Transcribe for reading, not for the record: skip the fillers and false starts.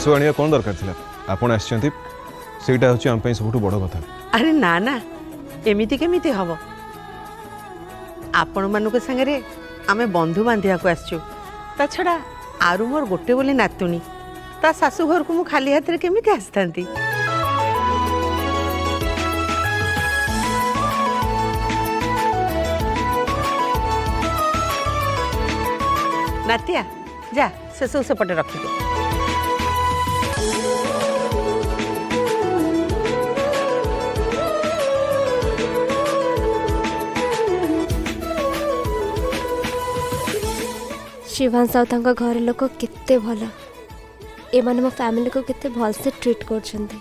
शाशु आने कौन दरकार था आपड़ आईटा हूँ आम सब बड़ कथा। अरे ना ना एमिति केमिति हम आपण मानक संगे आमे बंधु बांधिया को आसचु ता छड़ा आरु मोर गोटे बोली नातुणी ता शाशु घर को मु खाली हाथ रे केमिति आसतांती। नातिया जा से सब सेपटे रखिदे। शिवांश आउ घर लोक केते भल एमाने मो फैमिली को केते भल से ट्रीट करछन्ती।